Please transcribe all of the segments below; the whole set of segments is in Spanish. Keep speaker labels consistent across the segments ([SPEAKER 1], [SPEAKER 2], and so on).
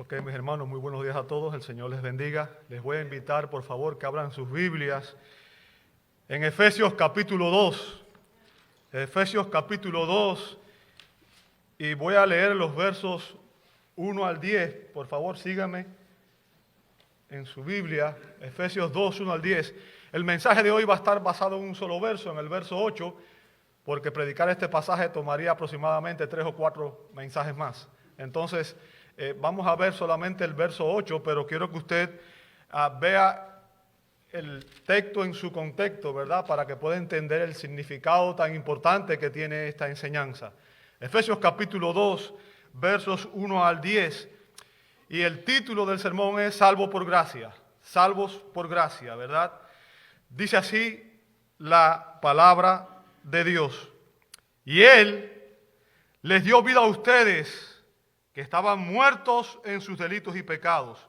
[SPEAKER 1] Ok, mis hermanos, muy buenos días a todos. El Señor les bendiga. Les voy a invitar, por favor, que abran sus Biblias en Efesios capítulo 2. Efesios capítulo 2. Y voy a leer los versos 1 al 10. Por favor, síganme en su Biblia. Efesios 2, 1 al 10. El mensaje de hoy va a estar basado en un solo verso, en el verso 8, porque predicar este pasaje tomaría aproximadamente 3 o 4 mensajes más. Entonces, vamos a ver solamente el verso 8, pero quiero que usted vea el texto en su contexto, ¿verdad? Para que pueda entender el significado tan importante que tiene esta enseñanza. Efesios capítulo 2, versos 1 al 10. Y el título del sermón es Salvo por gracia. Salvos por gracia, ¿verdad? Dice así la palabra de Dios. Y Él les dio vida a ustedes que estaban muertos en sus delitos y pecados,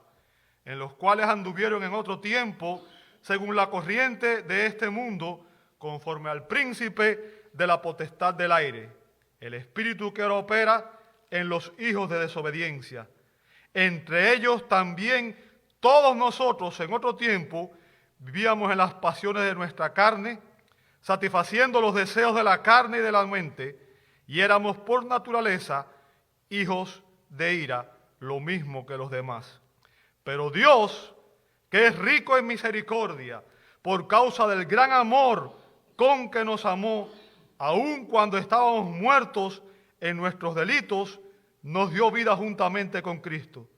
[SPEAKER 1] en los cuales anduvieron en otro tiempo, según la corriente de este mundo, conforme al príncipe de la potestad del aire, el espíritu que ahora opera en los hijos de desobediencia. Entre ellos también todos nosotros en otro tiempo vivíamos en las pasiones de nuestra carne, satisfaciendo los deseos de la carne y de la mente, y éramos por naturaleza hijos de ira, lo mismo que los demás. Pero Dios, que es rico en misericordia, por causa del gran amor con que nos amó, aun cuando estábamos muertos en nuestros delitos, nos dio vida juntamente con Cristo.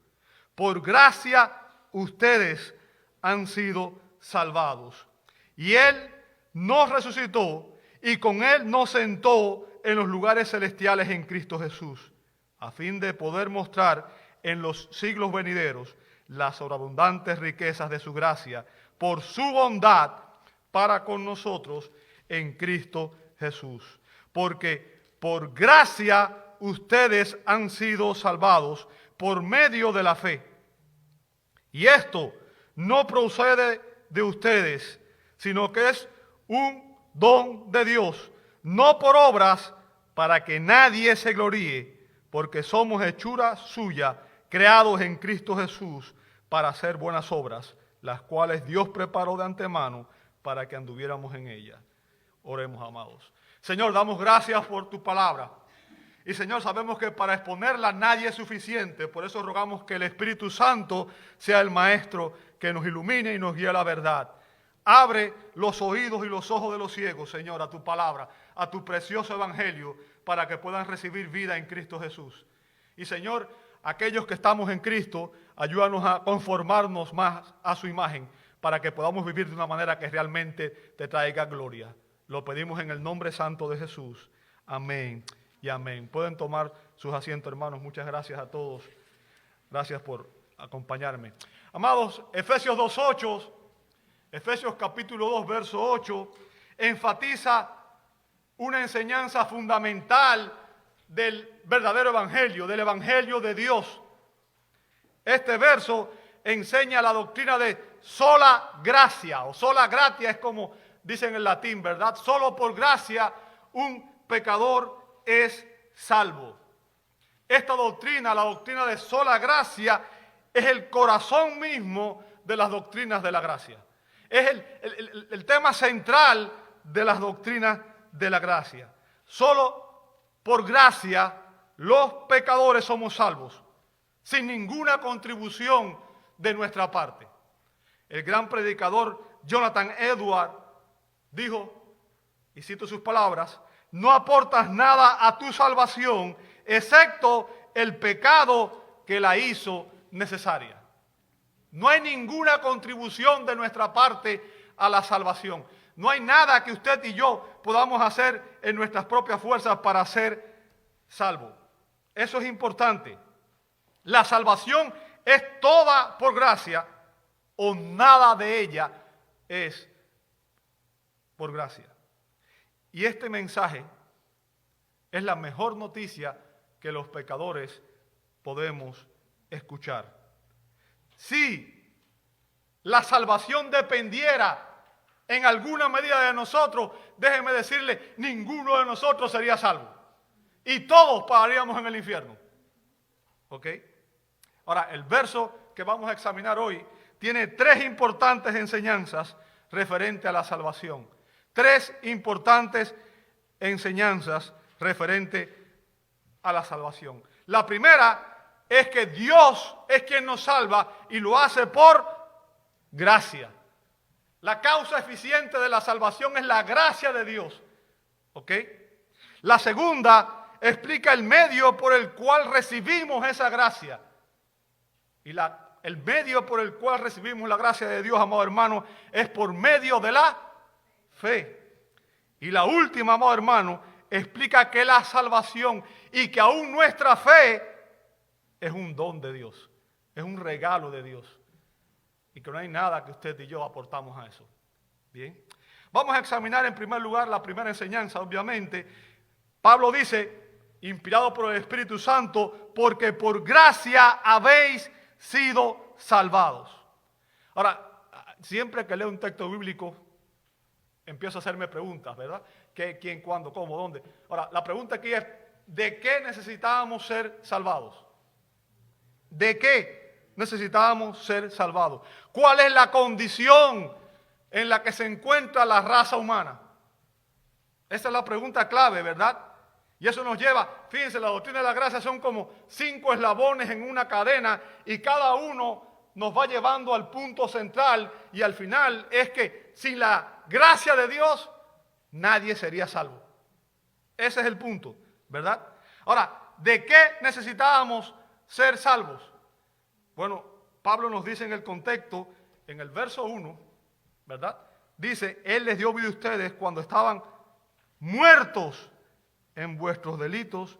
[SPEAKER 1] Por gracia ustedes han sido salvados. Y Él nos resucitó y con Él nos sentó en los lugares celestiales en Cristo Jesús, a fin de poder mostrar en los siglos venideros las sobreabundantes riquezas de su gracia, por su bondad para con nosotros en Cristo Jesús. Porque por gracia ustedes han sido salvados por medio de la fe. Y esto no procede de ustedes, sino que es un don de Dios, no por obras, para que nadie se gloríe, porque somos hechura suya, creados en Cristo Jesús, para hacer buenas obras, las cuales Dios preparó de antemano para que anduviéramos en ellas. Oremos, amados. Señor, damos gracias por tu palabra. Y Señor, sabemos que para exponerla nadie es suficiente, por eso rogamos que el Espíritu Santo sea el Maestro que nos ilumine y nos guíe a la verdad. Abre los oídos y los ojos de los ciegos, Señor, a tu palabra, a tu precioso evangelio, para que puedan recibir vida en Cristo Jesús. Y Señor, aquellos que estamos en Cristo, ayúdanos a conformarnos más a su imagen, para que podamos vivir de una manera que realmente te traiga gloria. Lo pedimos en el nombre santo de Jesús. Amén y amén. Pueden tomar sus asientos, hermanos. Muchas gracias a todos. Gracias por acompañarme. Amados, Efesios 2:8, Efesios capítulo 2, verso 8, enfatiza una enseñanza fundamental del verdadero evangelio, del evangelio de Dios. Este verso enseña la doctrina de sola gracia, o sola gratia es como dicen en latín, ¿verdad? Solo por gracia un pecador es salvo. Esta doctrina, la doctrina de sola gracia, es el corazón mismo de las doctrinas de la gracia. Es el tema central de las doctrinas de la gracia. Solo por gracia los pecadores somos salvos, sin ninguna contribución de nuestra parte. El gran predicador Jonathan Edwards dijo, y cito sus palabras: no aportas nada a tu salvación excepto el pecado que la hizo necesaria. No hay ninguna contribución de nuestra parte a la salvación. No hay nada que usted y yo podamos hacer en nuestras propias fuerzas para ser salvos. Eso es importante. La salvación es toda por gracia, o nada de ella es por gracia. Y este mensaje es la mejor noticia que los pecadores podemos escuchar. Si la salvación dependiera en alguna medida de nosotros, déjeme decirle, ninguno de nosotros sería salvo. Y todos pagaríamos en el infierno. ¿Ok? Ahora, el verso que vamos a examinar hoy tiene tres importantes enseñanzas referente a la salvación. Tres importantes enseñanzas referente a la salvación. La primera es que Dios es quien nos salva y lo hace por gracia. La causa eficiente de la salvación es la gracia de Dios. ¿Ok? La segunda explica el medio por el cual recibimos esa gracia. Y el medio por el cual recibimos la gracia de Dios, amado hermano, es por medio de la fe. Y la última, amado hermano, explica que la salvación y que aún nuestra fe es un don de Dios, es un regalo de Dios. Y que no hay nada que usted y yo aportamos a eso. Bien. Vamos a examinar en primer lugar la primera enseñanza, obviamente. Pablo dice, inspirado por el Espíritu Santo, porque por gracia habéis sido salvados. Ahora, siempre que leo un texto bíblico, empiezo a hacerme preguntas, ¿verdad? ¿Qué, quién, cuándo, cómo, dónde? Ahora, la pregunta aquí es, ¿de qué necesitábamos ser salvados? ¿De qué necesitábamos ser salvados? ¿Cuál es la condición en la que se encuentra la raza humana? Esa es la pregunta clave, ¿verdad? Y eso nos lleva, fíjense, la doctrina de la gracia son como 5 eslabones en una cadena y cada uno nos va llevando al punto central y al final es que sin la gracia de Dios nadie sería salvo. Ese es el punto, ¿verdad? Ahora, ¿de qué necesitábamos ser salvos? Bueno, Pablo nos dice en el contexto, en el verso 1, ¿verdad? Dice, Él les dio vida a ustedes cuando estaban muertos en vuestros delitos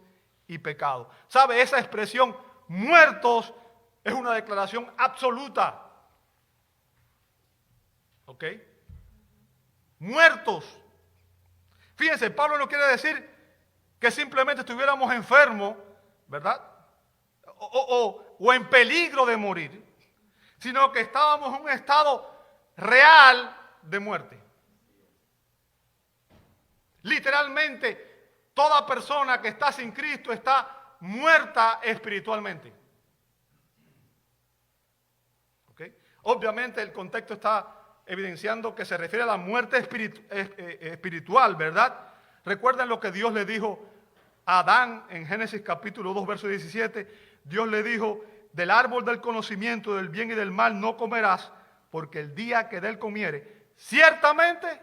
[SPEAKER 1] y pecados. ¿Sabe? Esa expresión, muertos, es una declaración absoluta. ¿Ok? Muertos. Fíjense, Pablo no quiere decir que simplemente estuviéramos enfermos, ¿verdad? O en peligro de morir, sino que estábamos en un estado real de muerte. Literalmente, toda persona que está sin Cristo está muerta espiritualmente. ¿Okay? Obviamente el contexto está evidenciando que se refiere a la muerte espiritual, ¿verdad? Recuerden lo que Dios le dijo a Adán en Génesis capítulo 2, verso 17. Dios le dijo, del árbol del conocimiento del bien y del mal no comerás, porque el día que de él comiere, ciertamente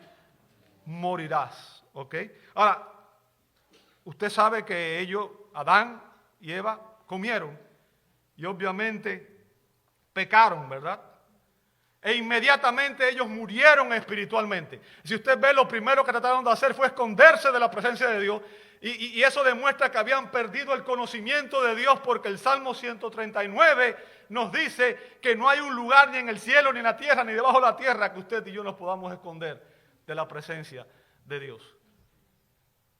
[SPEAKER 1] morirás. ¿Ok? Ahora, usted sabe que ellos, Adán y Eva, comieron y obviamente pecaron, ¿verdad? E inmediatamente ellos murieron espiritualmente. Si usted ve, lo primero que trataron de hacer fue esconderse de la presencia de Dios y eso demuestra que habían perdido el conocimiento de Dios porque el Salmo 139 nos dice que no hay un lugar ni en el cielo, ni en la tierra, ni debajo de la tierra que usted y yo nos podamos esconder de la presencia de Dios.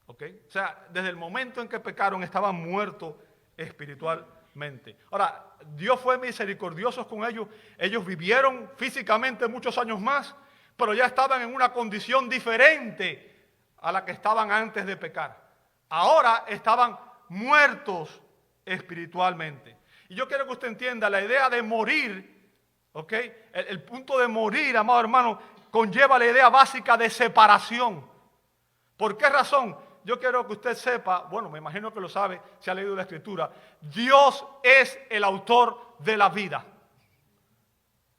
[SPEAKER 1] ¿Ok? O sea, desde el momento en que pecaron estaban muertos espiritualmente. Ahora, Dios fue misericordioso con ellos. Ellos vivieron físicamente muchos años más, pero ya estaban en una condición diferente a la que estaban antes de pecar. Ahora estaban muertos espiritualmente. Y yo quiero que usted entienda la idea de morir, ¿ok? El punto de morir, amado hermano, conlleva la idea básica de separación. ¿Por qué razón? Yo quiero que usted sepa, bueno, me imagino que lo sabe, si ha leído la Escritura, Dios es el autor de la vida.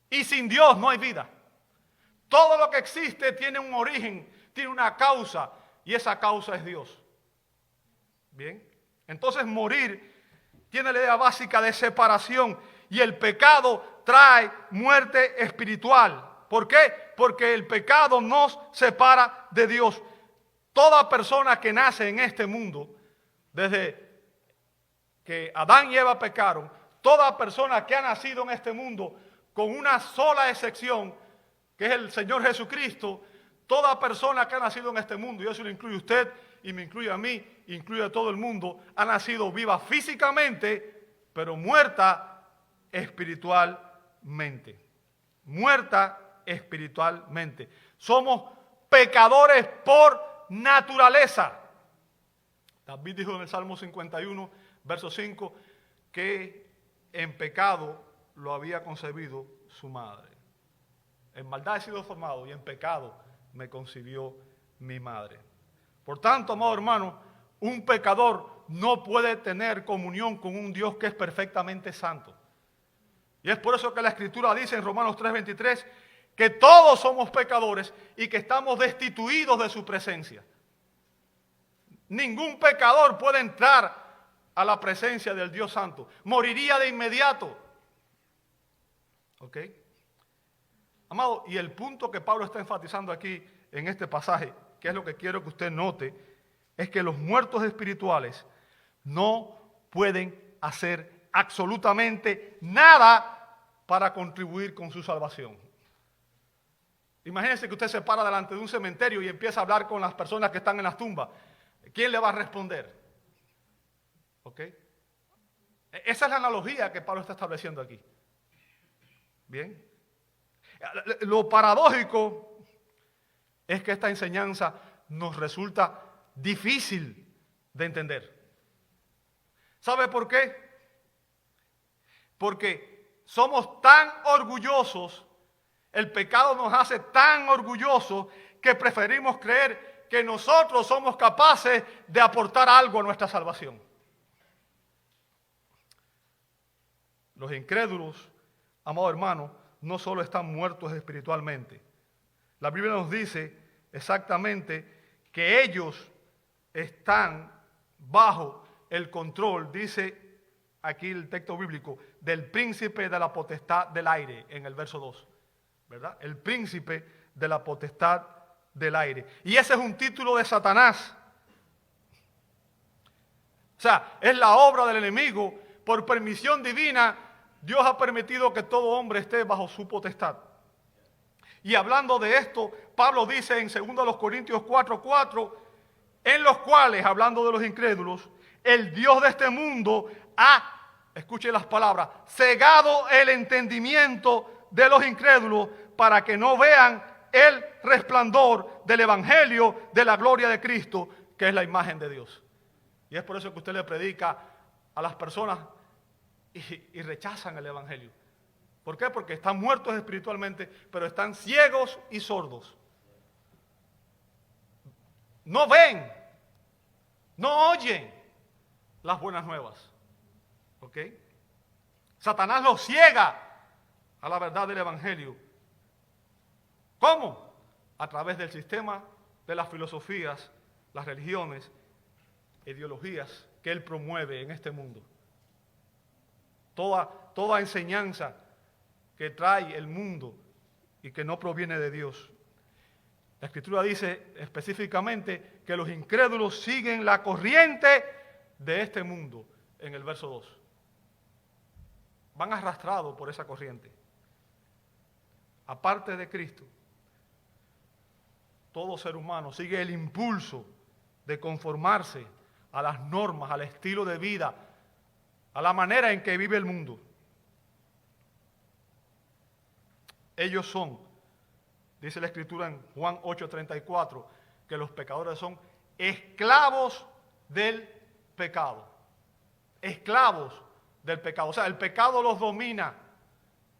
[SPEAKER 1] Y sin Dios no hay vida. Todo lo que existe tiene un origen, tiene una causa, y esa causa es Dios. Bien, entonces morir tiene la idea básica de separación, y el pecado trae muerte espiritual. ¿Por qué? Porque el pecado nos separa de Dios. Toda persona que nace en este mundo, desde que Adán y Eva pecaron, toda persona que ha nacido en este mundo, con una sola excepción, que es el Señor Jesucristo, toda persona que ha nacido en este mundo, y eso lo incluye usted, y me incluye a mí, incluye a todo el mundo, ha nacido viva físicamente, pero muerta espiritualmente. Muerta espiritualmente. Somos pecadores por naturaleza. David dijo en el Salmo 51, verso 5, que en pecado lo había concebido su madre. En maldad he sido formado y en pecado me concibió mi madre. Por tanto, amado hermano, un pecador no puede tener comunión con un Dios que es perfectamente santo. Y es por eso que la Escritura dice en Romanos 3:23 que todos somos pecadores y que estamos destituidos de su presencia. Ningún pecador puede entrar a la presencia del Dios Santo. Moriría de inmediato. ¿Ok? Amado, y el punto que Pablo está enfatizando aquí en este pasaje, que es lo que quiero que usted note, es que los muertos espirituales no pueden hacer absolutamente nada para contribuir con su salvación. Imagínense que usted se para delante de un cementerio y empieza a hablar con las personas que están en las tumbas. ¿Quién le va a responder? ¿Ok? Esa es la analogía que Pablo está estableciendo aquí. Bien. Lo paradójico es que esta enseñanza nos resulta difícil de entender. ¿Sabe por qué? Porque somos tan orgullosos, el pecado nos hace tan orgullosos que preferimos creer que nosotros somos capaces de aportar algo a nuestra salvación. Los incrédulos, amado hermano, no solo están muertos espiritualmente. La Biblia nos dice exactamente que ellos están bajo el control, dice aquí el texto bíblico, del príncipe de la potestad del aire, en el verso 2, ¿verdad? El príncipe de la potestad del aire. Y ese es un título de Satanás. O sea, es la obra del enemigo. Por permisión divina, Dios ha permitido que todo hombre esté bajo su potestad. Y hablando de esto, Pablo dice en 2 Corintios 4:4, en los cuales, hablando de los incrédulos, el Dios de este mundo ha, escuche las palabras, cegado el entendimiento de los incrédulos para que no vean el resplandor del evangelio de la gloria de Cristo, que es la imagen de Dios. Y es por eso que usted le predica a las personas y rechazan el evangelio. ¿Por qué? Porque están muertos espiritualmente, pero están ciegos y sordos. No ven, no oyen las buenas nuevas. ¿Ok? Satanás los ciega a la verdad del evangelio. ¿Cómo? A través del sistema de las filosofías, las religiones, ideologías que él promueve en este mundo. Toda enseñanza que trae el mundo y que no proviene de Dios. La Escritura dice específicamente que los incrédulos siguen la corriente de este mundo, en el verso 2. Van arrastrados por esa corriente. Aparte de Cristo, todo ser humano sigue el impulso de conformarse a las normas, al estilo de vida, a la manera en que vive el mundo. Ellos son, dice la Escritura en Juan 8:34, que los pecadores son esclavos del pecado. Esclavos del pecado. O sea, el pecado los domina.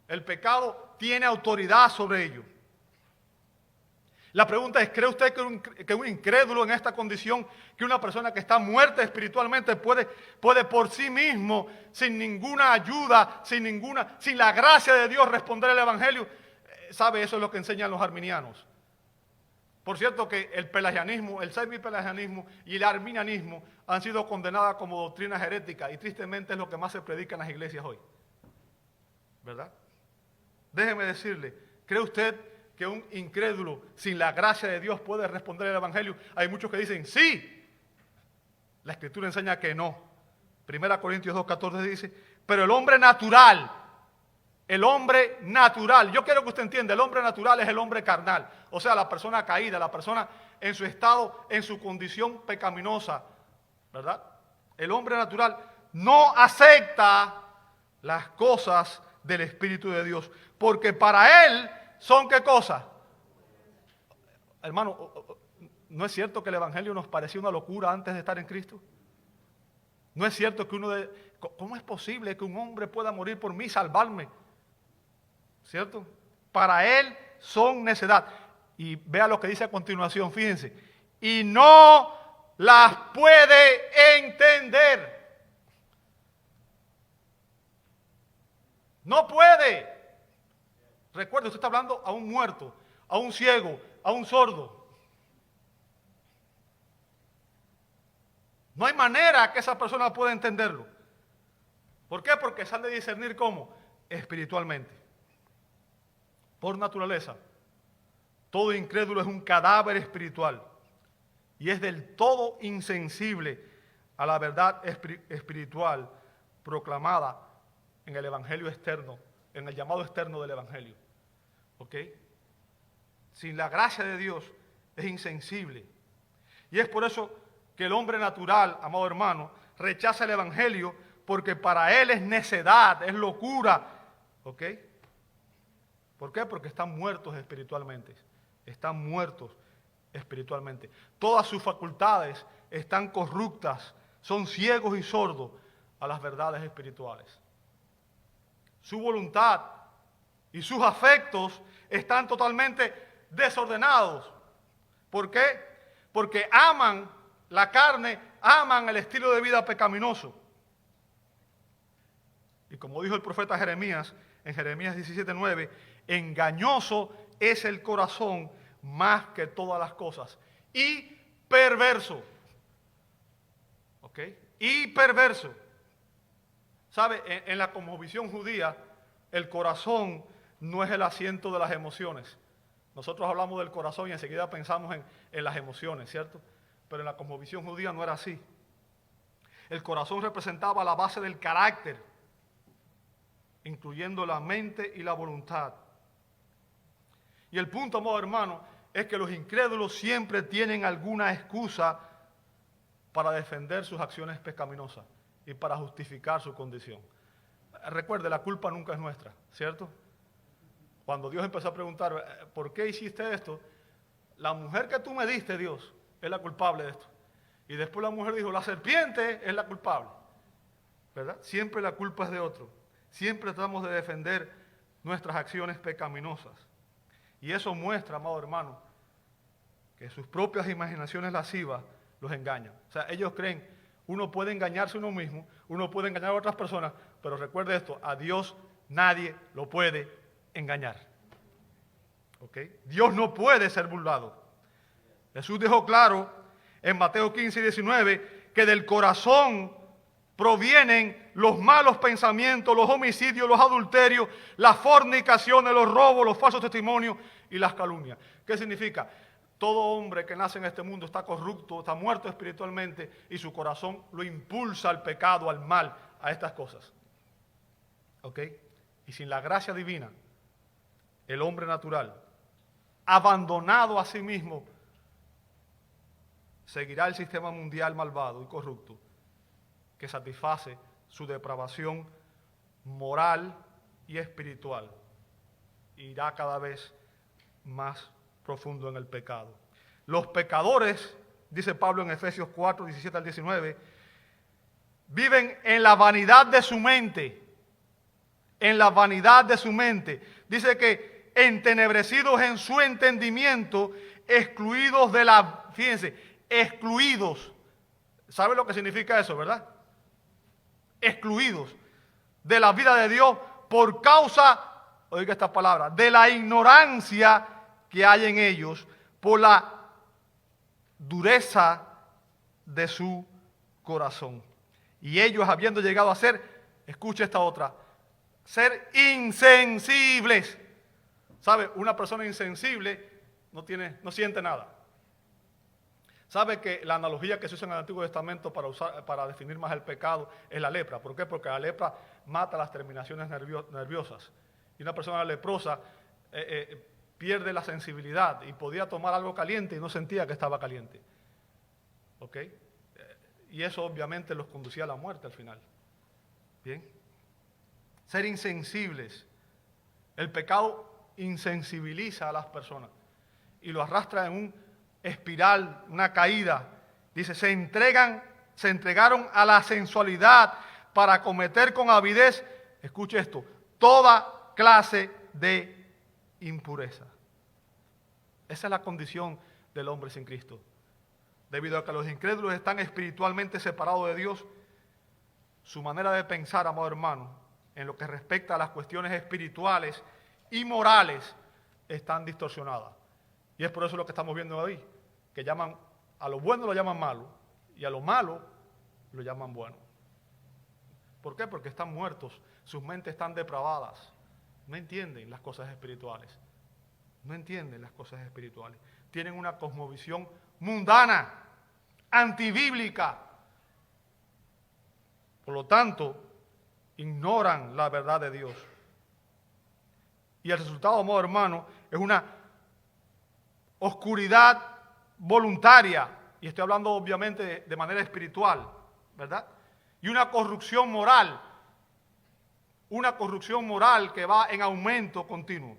[SPEAKER 1] El pecado tiene autoridad sobre ellos. La pregunta es, ¿cree usted que un incrédulo en esta condición, que una persona que está muerta espiritualmente puede por sí mismo, sin ninguna ayuda, sin la gracia de Dios responder el evangelio? ¿Sabe? Eso es lo que enseñan los arminianos. Por cierto que el pelagianismo, el semipelagianismo y el arminianismo han sido condenadas como doctrinas heréticas y tristemente es lo que más se predica en las iglesias hoy. ¿Verdad? Déjeme decirle, ¿cree usted que un incrédulo sin la gracia de Dios puede responder el evangelio? Hay muchos que dicen sí. La Escritura enseña que no. 1 Corintios 2:14 dice, pero el hombre natural, yo quiero que usted entienda, el hombre natural es el hombre carnal, o sea, la persona caída, la persona en su estado, en su condición pecaminosa, ¿verdad? El hombre natural no acepta las cosas del Espíritu de Dios, porque para él son ¿qué cosas? Hermano, ¿no es cierto que el evangelio nos parecía una locura antes de estar en Cristo? ¿No es cierto que ¿Cómo es posible que un hombre pueda morir por mí y salvarme? ¿Cierto? Para él son necedad. Y vea lo que dice a continuación, fíjense. Y no las puede entender. No puede. Recuerde, usted está hablando a un muerto, a un ciego, a un sordo. No hay manera que esa persona pueda entenderlo. ¿Por qué? Porque sale de discernir ¿cómo? Espiritualmente. Por naturaleza. Todo incrédulo es un cadáver espiritual y es del todo insensible a la verdad espiritual proclamada en el evangelio externo, en el llamado externo del evangelio. ¿Ok? Sin la gracia de Dios es insensible. Y es por eso que el hombre natural, amado hermano, rechaza el evangelio porque para él es necedad, es locura. ¿Ok? ¿Por qué? Porque están muertos espiritualmente. Están muertos espiritualmente. Todas sus facultades están corruptas, son ciegos y sordos a las verdades espirituales. Su voluntad y sus afectos están totalmente desordenados. ¿Por qué? Porque aman la carne, aman el estilo de vida pecaminoso. Y como dijo el profeta Jeremías, en Jeremías 17:9, engañoso es el corazón más que todas las cosas y perverso. ¿Ok? Y perverso. ¿Sabe? En la cosmovisión judía, el corazón no es el asiento de las emociones. Nosotros hablamos del corazón y enseguida pensamos en las emociones, ¿cierto? Pero en la cosmovisión judía no era así. El corazón representaba la base del carácter, incluyendo la mente y la voluntad. Y el punto, amado hermano, es que los incrédulos siempre tienen alguna excusa para defender sus acciones pecaminosas y para justificar su condición. Recuerde, la culpa nunca es nuestra, ¿cierto? Cuando Dios empezó a preguntar, ¿por qué hiciste esto? La mujer que tú me diste, Dios, es la culpable de esto. Y después la mujer dijo, la serpiente es la culpable, ¿verdad? Siempre la culpa es de otro. Siempre tratamos de defender nuestras acciones pecaminosas. Y eso muestra, amado hermano, que sus propias imaginaciones lascivas los engañan. O sea, ellos creen, uno puede engañarse a uno mismo, uno puede engañar a otras personas, pero recuerde esto, a Dios nadie lo puede engañar. ¿Ok? Dios no puede ser burlado. Jesús dejó claro en Mateo 15:19 que del corazón provienen los malos pensamientos, los homicidios, los adulterios, las fornicaciones, los robos, los falsos testimonios y las calumnias. ¿Qué significa? Todo hombre que nace en este mundo está corrupto, está muerto espiritualmente y su corazón lo impulsa al pecado, al mal, a estas cosas. ¿Ok? Y sin la gracia divina, el hombre natural, abandonado a sí mismo, seguirá el sistema mundial malvado y corrupto que satisface su depravación moral y espiritual. Irá cada vez más profundo en el pecado. Los pecadores, dice Pablo en Efesios 4, 17 al 19, viven en la vanidad de su mente. En la vanidad de su mente. Dice que entenebrecidos en su entendimiento, excluidos de la, fíjense, excluidos. ¿Sabe lo que significa eso, verdad? Excluidos de la vida de Dios por causa, oiga esta palabra, de la ignorancia que hay en ellos por la dureza de su corazón. Y ellos habiendo llegado a ser, escuche esta otra, ser insensibles. ¿Sabe? Una persona insensible no siente nada. ¿Sabe que la analogía que se usa en el Antiguo Testamento para definir más el pecado es la lepra? ¿Por qué? Porque la lepra mata las terminaciones nerviosas. Y una persona leprosa pierde la sensibilidad y podía tomar algo caliente y no sentía que estaba caliente. ¿Ok? Y eso obviamente los conducía a la muerte al final. Bien. Ser insensibles. El pecado insensibiliza a las personas y lo arrastra en un espiral, una caída. Dice, se entregaron a la sensualidad, para cometer con avidez, escuche esto, toda clase de impureza. Esa es la condición del hombre sin Cristo. Debido a que los incrédulos están espiritualmente separados de Dios, su manera de pensar, amado hermano, en lo que respecta a las cuestiones espirituales y morales, están distorsionadas. Y es por eso lo que estamos viendo hoy, que llaman a lo bueno lo llaman malo y a lo malo lo llaman bueno. ¿Por qué? Porque están muertos, sus mentes están depravadas, no entienden las cosas espirituales, no entienden las cosas espirituales. Tienen una cosmovisión mundana, antibíblica. Por lo tanto, ignoran la verdad de Dios. Y el resultado, amado hermano, es una oscuridad voluntaria, y estoy hablando obviamente de manera espiritual, ¿verdad? Y una corrupción moral que va en aumento continuo.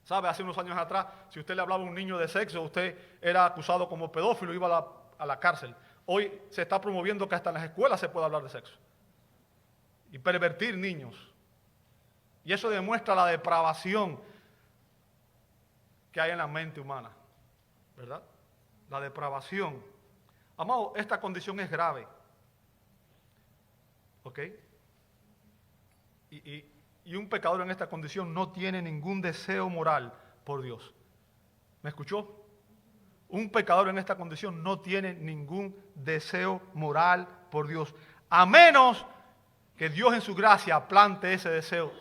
[SPEAKER 1] ¿Sabe? Hace unos años atrás, si usted le hablaba a un niño de sexo, usted era acusado como pedófilo, iba a la cárcel. Hoy se está promoviendo que hasta en las escuelas se puede hablar de sexo y pervertir niños. Y eso demuestra la depravación que hay en la mente humana, ¿verdad? La depravación. Amado, esta condición es grave. ¿Ok? Y un pecador en esta condición no tiene ningún deseo moral por Dios. ¿Me escuchó? Un pecador en esta condición no tiene ningún deseo moral por Dios, a menos que Dios en su gracia plante ese deseo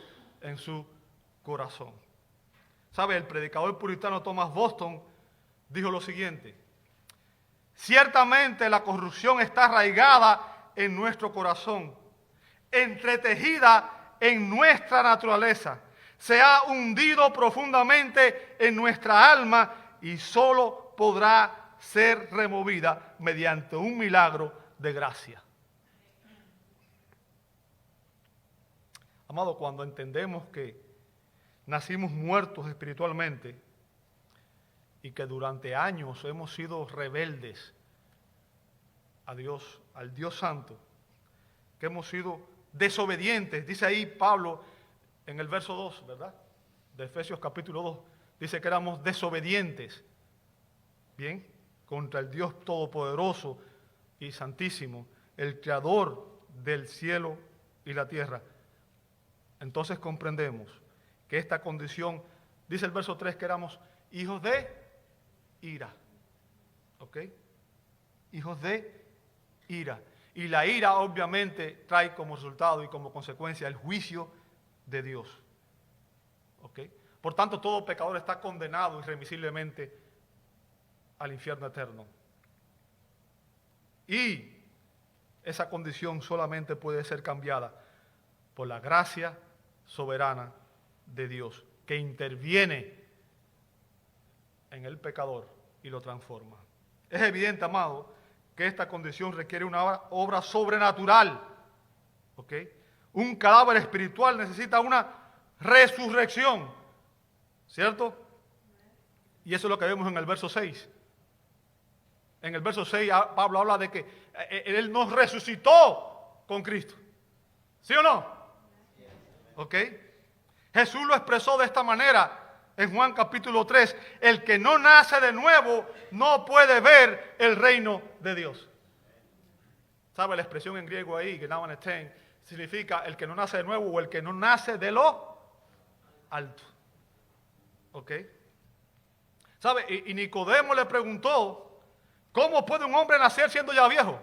[SPEAKER 1] en su corazón. ¿Sabe? El predicador puritano Thomas Boston dijo lo siguiente: ciertamente la corrupción está arraigada en nuestro corazón, entretejida en nuestra naturaleza, se ha hundido profundamente en nuestra alma y solo podrá ser removida mediante un milagro de gracia. Amado, cuando entendemos que nacimos muertos espiritualmente y que durante años hemos sido rebeldes a Dios, al Dios Santo, que hemos sido desobedientes, dice ahí Pablo en el verso 2, ¿verdad? De Efesios capítulo 2, dice que éramos desobedientes, bien, contra el Dios Todopoderoso y Santísimo, el Creador del cielo y la tierra. Entonces comprendemos que esta condición, dice el verso 3, que éramos hijos de ira, ¿ok? Hijos de ira. Y la ira obviamente trae como resultado y como consecuencia el juicio de Dios. ¿Ok? Por tanto, todo pecador está condenado irremisiblemente al infierno eterno. Y esa condición solamente puede ser cambiada por la gracia soberana de Dios, que interviene en el pecador y lo transforma. Es evidente, amado, que esta condición requiere una obra sobrenatural. ¿Ok? Un cadáver espiritual necesita una resurrección, ¿cierto? Y eso es lo que vemos en el verso 6. En el verso 6 Pablo habla de que Él nos resucitó con Cristo. ¿Sí o no? ¿Ok? Jesús lo expresó de esta manera en Juan capítulo 3, el que no nace de nuevo no puede ver el reino de Dios. ¿Sabe la expresión en griego ahí, Genabanetein, significa el que no nace de nuevo o el que no nace de lo alto? ¿Ok? ¿Sabe? Y Nicodemo le preguntó, ¿cómo puede un hombre nacer siendo ya viejo?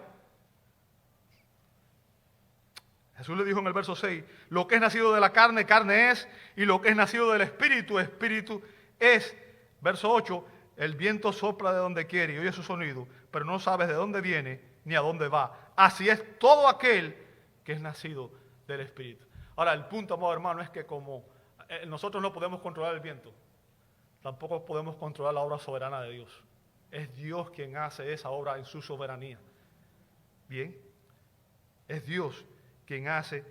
[SPEAKER 1] Jesús le dijo en el verso 6, lo que es nacido de la carne, carne es, y lo que es nacido del espíritu, espíritu es. Verso 8, el viento sopla de donde quiere y oye su sonido, pero no sabes de dónde viene ni a dónde va. Así es todo aquel que es nacido del espíritu. Ahora, el punto, amado hermano, es que como nosotros no podemos controlar el viento, tampoco podemos controlar la obra soberana de Dios. Es Dios quien hace esa obra en su soberanía. Bien, es Dios quien hace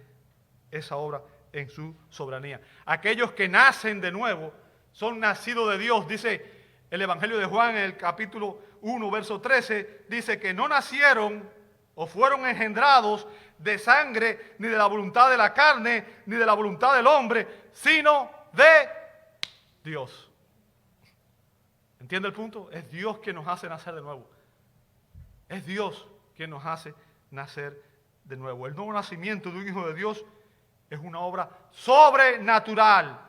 [SPEAKER 1] esa obra en su soberanía. Aquellos que nacen de nuevo son nacidos de Dios. Dice el Evangelio de Juan en el capítulo 1, verso 13, dice que no nacieron o fueron engendrados de sangre, ni de la voluntad de la carne, ni de la voluntad del hombre, sino de Dios. ¿Entiende el punto? Es Dios quien nos hace nacer de nuevo. Es Dios quien nos hace nacer de nuevo. El nuevo nacimiento de un hijo de Dios es una obra sobrenatural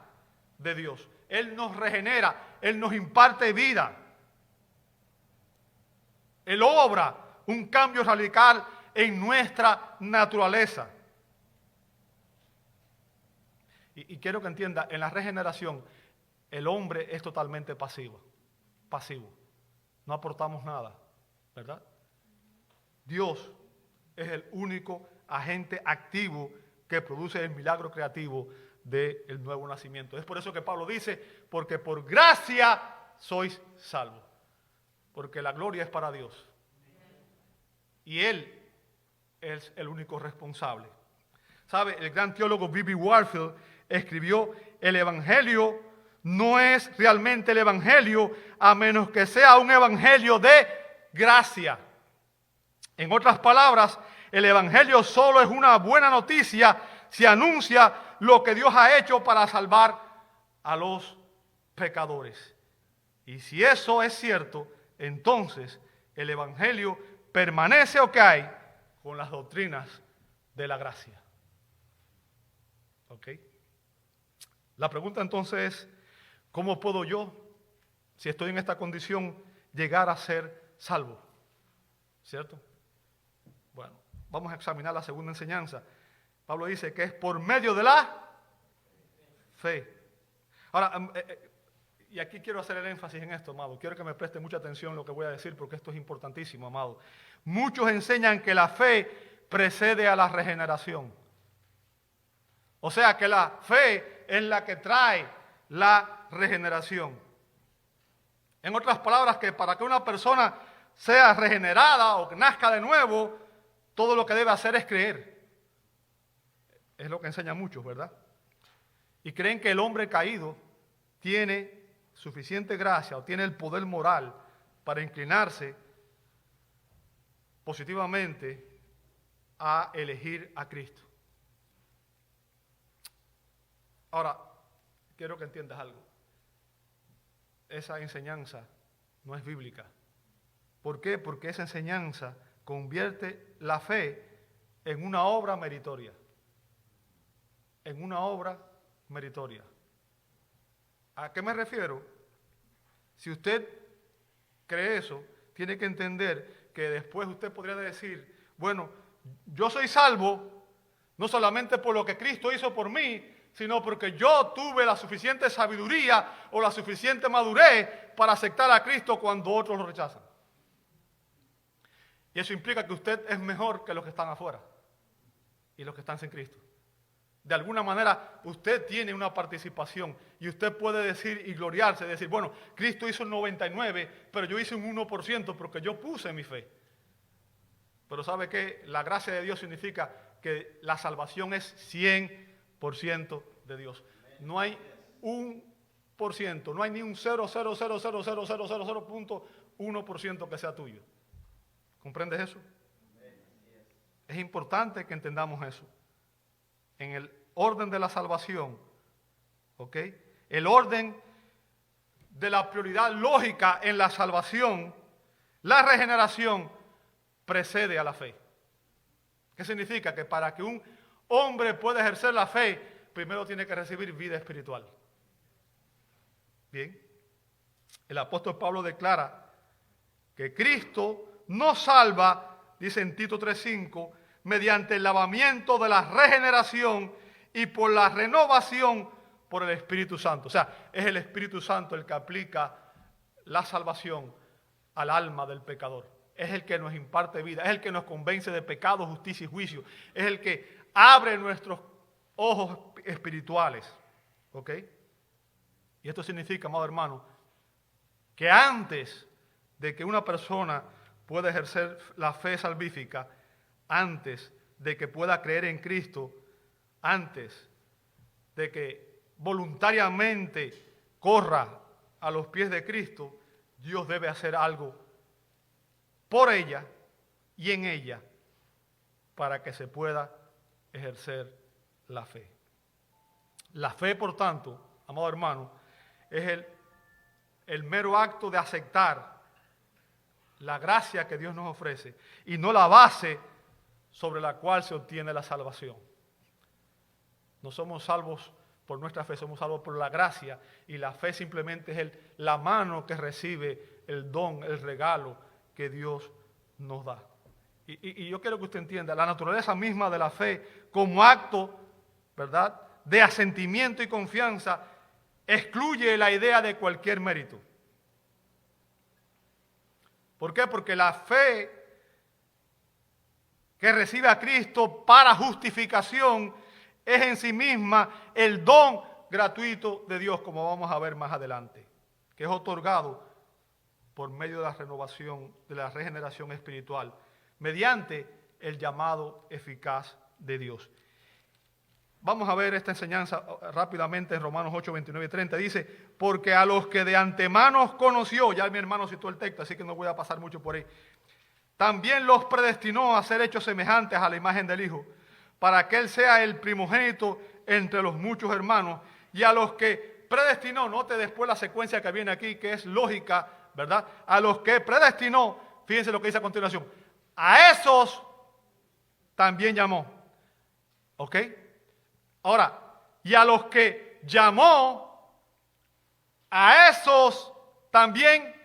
[SPEAKER 1] de Dios. Él nos regenera, Él nos imparte vida. Él obra un cambio radical en nuestra naturaleza. Y quiero que entienda, en la regeneración, el hombre es totalmente pasivo. No aportamos nada, ¿verdad? Dios es el único agente activo que produce el milagro creativo del nuevo nacimiento. Es por eso que Pablo dice, porque por gracia sois salvos. Porque la gloria es para Dios. Y Él es el único responsable. ¿Sabe? El gran teólogo B.B. Warfield escribió, el evangelio no es realmente el evangelio a menos que sea un evangelio de gracia. En otras palabras, el evangelio solo es una buena noticia si anuncia lo que Dios ha hecho para salvar a los pecadores. Y si eso es cierto, entonces el evangelio permanece o cae con las doctrinas de la gracia. ¿Ok? La pregunta entonces es, ¿cómo puedo yo, si estoy en esta condición, llegar a ser salvo? ¿Cierto? Bueno, vamos a examinar la segunda enseñanza. Pablo dice que es por medio de la fe. Ahora, y aquí quiero hacer el énfasis en esto, amado. Quiero que me preste mucha atención lo que voy a decir porque esto es importantísimo, amado. Muchos enseñan que la fe precede a la regeneración. O sea, que la fe es la que trae la regeneración. En otras palabras, que para que una persona sea regenerada o que nazca de nuevo, todo lo que debe hacer es creer. Es lo que enseñan muchos, ¿verdad? Y creen que el hombre caído tiene suficiente gracia o tiene el poder moral para inclinarse positivamente a elegir a Cristo. Ahora, quiero que entiendas algo. Esa enseñanza no es bíblica. ¿Por qué? Porque esa enseñanza convierte la fe en una obra meritoria. En una obra meritoria. ¿A qué me refiero? Si usted cree eso, tiene que entender que después usted podría decir, bueno, yo soy salvo no solamente por lo que Cristo hizo por mí, sino porque yo tuve la suficiente sabiduría o la suficiente madurez para aceptar a Cristo cuando otros lo rechazan. Y eso implica que usted es mejor que los que están afuera y los que están sin Cristo. De alguna manera, usted tiene una participación y usted puede decir y gloriarse, decir, bueno, Cristo hizo el 99%, pero yo hice un 1% porque yo puse mi fe. Pero ¿sabe qué? La gracia de Dios significa que la salvación es 100% de Dios. No hay 1%, no hay ni un 0,000000000.1% que sea tuyo. ¿Comprendes eso? Es importante que entendamos eso. En el orden de la salvación, ¿ok? El orden de la prioridad lógica en la salvación, la regeneración precede a la fe. ¿Qué significa? Que para que un hombre pueda ejercer la fe, primero tiene que recibir vida espiritual. Bien, el apóstol Pablo declara que Cristo nos salva, dice en Tito 3:5, mediante el lavamiento de la regeneración y por la renovación por el Espíritu Santo. O sea, es el Espíritu Santo el que aplica la salvación al alma del pecador. Es el que nos imparte vida, es el que nos convence de pecado, justicia y juicio. Es el que abre nuestros ojos espirituales. ¿Ok? Y esto significa, amado hermano, que antes de que una persona pueda ejercer la fe salvífica, antes de que pueda creer en Cristo, antes de que voluntariamente corra a los pies de Cristo, Dios debe hacer algo por ella y en ella para que se pueda ejercer la fe. La fe, por tanto, amado hermano, es el mero acto de aceptar la gracia que Dios nos ofrece y no la base sobre la cual se obtiene la salvación. No somos salvos por nuestra fe, somos salvos por la gracia, y la fe simplemente es la mano que recibe el don, el regalo que Dios nos da. Y yo quiero que usted entienda la naturaleza misma de la fe como acto, ¿verdad?, de asentimiento y confianza, excluye la idea de cualquier mérito. ¿Por qué? Porque la fe que recibe a Cristo para justificación es en sí misma el don gratuito de Dios, como vamos a ver más adelante, que es otorgado por medio de la renovación, de la regeneración espiritual, mediante el llamado eficaz de Dios. Vamos a ver esta enseñanza rápidamente en Romanos 8, 29 y 30. Dice, porque a los que de antemano conoció, ya mi hermano citó el texto, así que no voy a pasar mucho por ahí, también los predestinó a ser hechos semejantes a la imagen del Hijo, para que Él sea el primogénito entre los muchos hermanos. Y a los que predestinó, note después la secuencia que viene aquí, que es lógica, ¿verdad? A los que predestinó, fíjense lo que dice a continuación, a esos también llamó. ¿Ok? Ahora, y a los que llamó, a esos también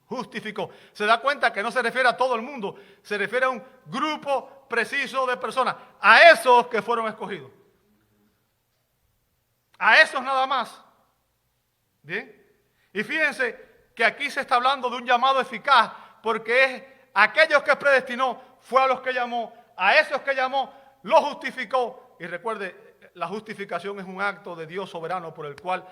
[SPEAKER 1] justificó. Se da cuenta que no se refiere a todo el mundo, se refiere a un grupo preciso de personas, a esos que fueron escogidos. A esos nada más. ¿Bien? Y fíjense que aquí se está hablando de un llamado eficaz, porque es aquellos que predestinó, fue a los que llamó, a esos que llamó, los justificó. Y recuerde, la justificación es un acto de Dios soberano por el cual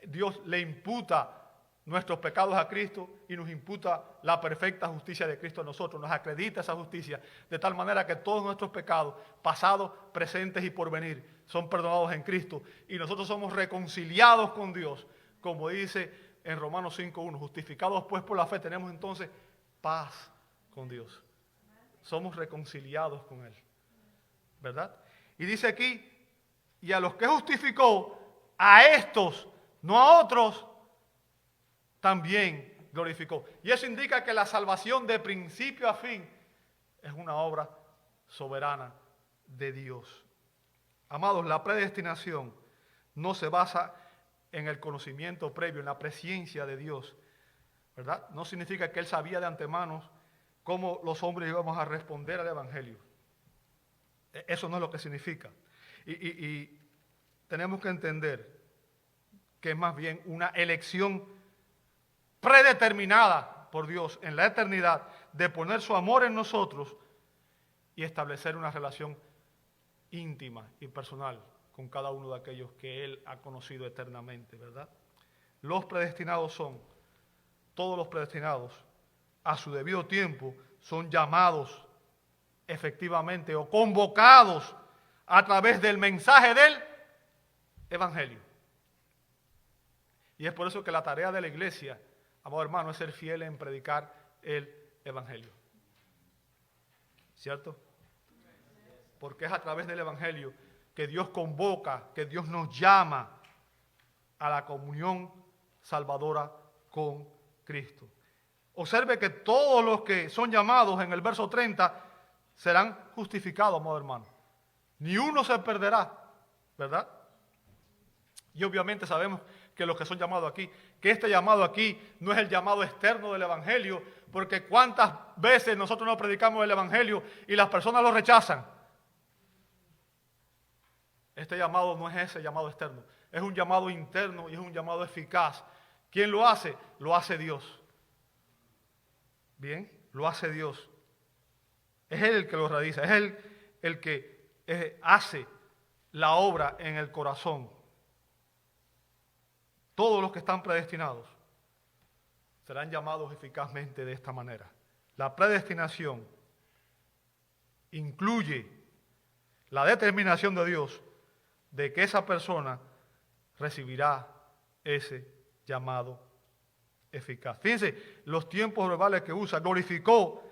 [SPEAKER 1] Dios le imputa nuestros pecados a Cristo y nos imputa la perfecta justicia de Cristo a nosotros, nos acredita esa justicia, de tal manera que todos nuestros pecados, pasados, presentes y por venir, son perdonados en Cristo, y nosotros somos reconciliados con Dios, como dice en Romanos 5:1, justificados pues por la fe, tenemos entonces paz con Dios. Somos reconciliados con Él, ¿verdad? Y dice aquí, y a los que justificó, a estos, no a otros, también glorificó. Y eso indica que la salvación de principio a fin es una obra soberana de Dios. Amados, la predestinación no se basa en el conocimiento previo, en la presciencia de Dios, ¿verdad? No significa que Él sabía de antemano cómo los hombres íbamos a responder al Evangelio. Eso no es lo que significa. Y tenemos que entender que es más bien una elección predeterminada por Dios en la eternidad de poner su amor en nosotros y establecer una relación íntima y personal con cada uno de aquellos que Él ha conocido eternamente, ¿verdad? Los predestinados son, todos los predestinados, a su debido tiempo, son llamados efectivamente o convocados a través del mensaje del Evangelio. Y es por eso que la tarea de la iglesia, amado hermano, es ser fiel en predicar el Evangelio. ¿Cierto? Porque es a través del Evangelio que Dios convoca, que Dios nos llama a la comunión salvadora con Cristo. Observe que todos los que son llamados en el verso 30 serán justificados, amado hermano. Ni uno se perderá, ¿verdad? Y obviamente sabemos que los que son llamados aquí, que este llamado aquí no es el llamado externo del Evangelio, porque cuántas veces nosotros no predicamos el Evangelio y las personas lo rechazan. Este llamado no es ese llamado externo, es un llamado interno y es un llamado eficaz. ¿Quién lo hace? Lo hace Dios. Bien, lo hace Dios. Es Él el que lo realiza, es Él el que hace la obra en el corazón. Todos los que están predestinados serán llamados eficazmente de esta manera. La predestinación incluye la determinación de Dios de que esa persona recibirá ese llamado eficaz. Fíjense los tiempos verbales que usa. Glorificó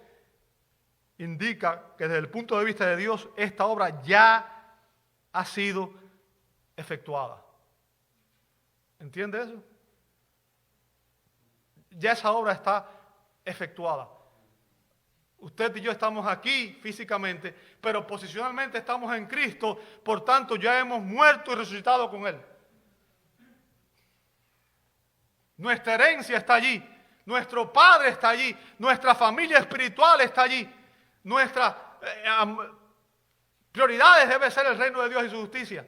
[SPEAKER 1] indica que desde el punto de vista de Dios, esta obra ya ha sido efectuada. ¿Entiende eso? Ya esa obra está efectuada. Usted y yo estamos aquí físicamente, pero posicionalmente estamos en Cristo, por tanto ya hemos muerto y resucitado con Él. Nuestra herencia está allí, nuestro Padre está allí, nuestra familia espiritual está allí, nuestras prioridades debe ser el reino de Dios y su justicia.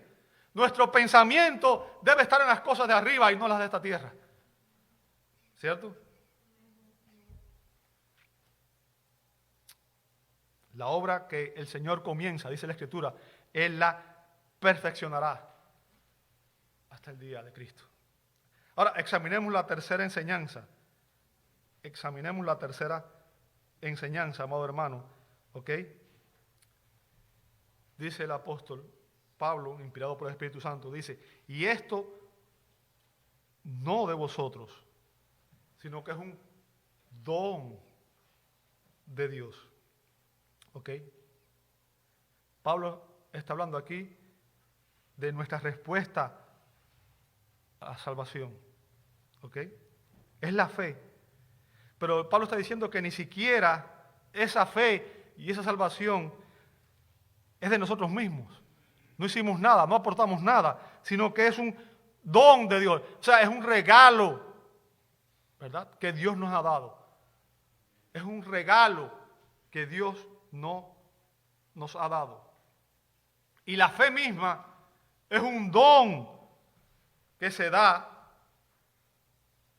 [SPEAKER 1] Nuestro pensamiento debe estar en las cosas de arriba y no las de esta tierra. ¿Cierto? La obra que el Señor comienza, dice la Escritura, Él la perfeccionará hasta el día de Cristo. Ahora, examinemos la tercera enseñanza. Examinemos la tercera enseñanza, amado hermano. ¿Ok? Dice el apóstol Pablo, inspirado por el Espíritu Santo, dice, y esto no de vosotros, sino que es un don de Dios. ¿Ok? Pablo está hablando aquí de nuestra respuesta a la salvación. ¿Ok? Es la fe. Pero Pablo está diciendo que ni siquiera esa fe y esa salvación es de nosotros mismos. No hicimos nada, no aportamos nada, sino que es un don de Dios. O sea, es un regalo, ¿verdad?, que Dios nos ha dado. Es un regalo que Dios no nos ha dado. Y la fe misma es un don que se da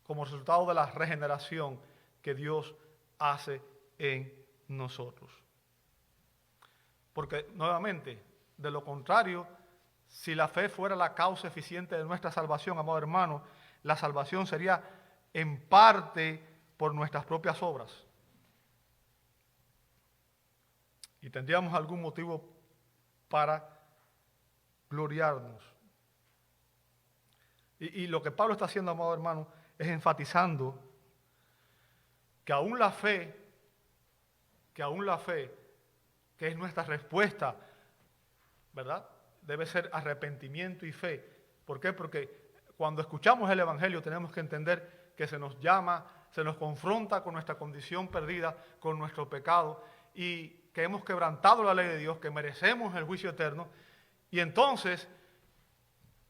[SPEAKER 1] como resultado de la regeneración que Dios hace en nosotros. Porque, nuevamente, de lo contrario, si la fe fuera la causa eficiente de nuestra salvación, amado hermano, la salvación sería en parte por nuestras propias obras. Y tendríamos algún motivo para gloriarnos. Y lo que Pablo está haciendo, amado hermano, es enfatizando que aún la fe, que es nuestra respuesta, ¿verdad?, debe ser arrepentimiento y fe. ¿Por qué? Porque cuando escuchamos el Evangelio tenemos que entender que se nos llama, se nos confronta con nuestra condición perdida, con nuestro pecado, y que hemos quebrantado la ley de Dios, que merecemos el juicio eterno, y entonces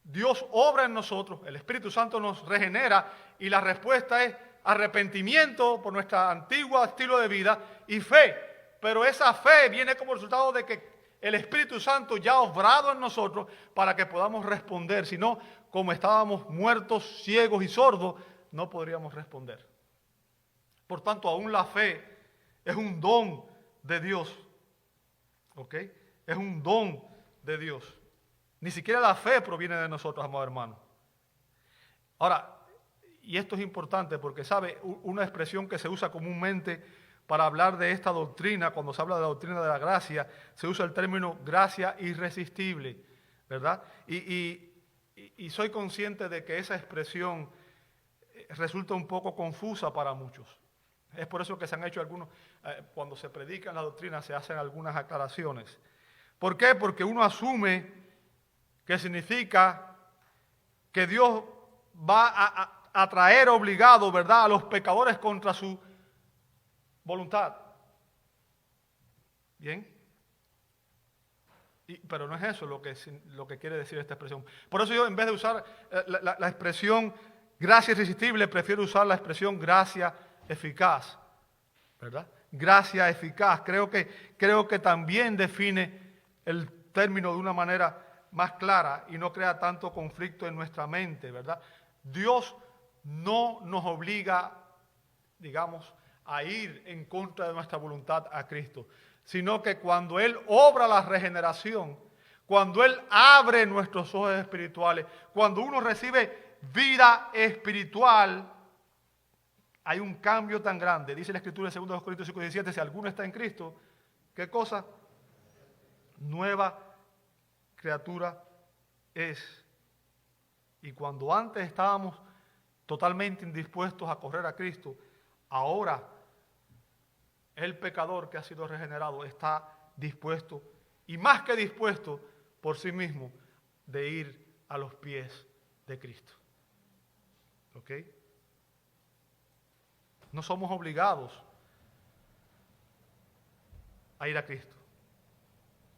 [SPEAKER 1] Dios obra en nosotros, el Espíritu Santo nos regenera, y la respuesta es arrepentimiento por nuestro antiguo estilo de vida y fe. Pero esa fe viene como resultado de que el Espíritu Santo ya ha obrado en nosotros para que podamos responder. Si no, como estábamos muertos, ciegos y sordos, no podríamos responder. Por tanto, aún la fe es un don de Dios. ¿Ok? Es un don de Dios. Ni siquiera la fe proviene de nosotros, amado hermano. Ahora, y esto es importante porque, ¿sabe? Una expresión que se usa comúnmente para hablar de esta doctrina, cuando se habla de la doctrina de la gracia, se usa el término gracia irresistible, ¿verdad? Y soy consciente de que esa expresión resulta un poco confusa para muchos. Es por eso que se han hecho algunos, cuando se predica la doctrina, se hacen algunas aclaraciones. ¿Por qué? Porque uno asume que significa que Dios va a traer obligado, ¿verdad?, a los pecadores contra su voluntad. ¿Bien? Pero no es eso lo que quiere decir esta expresión. Por eso yo, en vez de usar la expresión gracia irresistible, prefiero usar la expresión gracia eficaz, ¿verdad? Gracia eficaz. Creo que también define el término de una manera más clara y no crea tanto conflicto en nuestra mente, ¿verdad? Dios no nos obliga, digamos, a ir en contra de nuestra voluntad a Cristo, sino que cuando Él obra la regeneración, cuando Él abre nuestros ojos espirituales, cuando uno recibe vida espiritual, hay un cambio tan grande. Dice la Escritura en 2 Corintios 5:17, si alguno está en Cristo, ¿qué cosa? Nueva criatura es. Y cuando antes estábamos totalmente indispuestos a correr a Cristo, ahora El pecador que ha sido regenerado está dispuesto, y más que dispuesto por sí mismo, de ir a los pies de Cristo. ¿Ok? No somos obligados a ir a Cristo,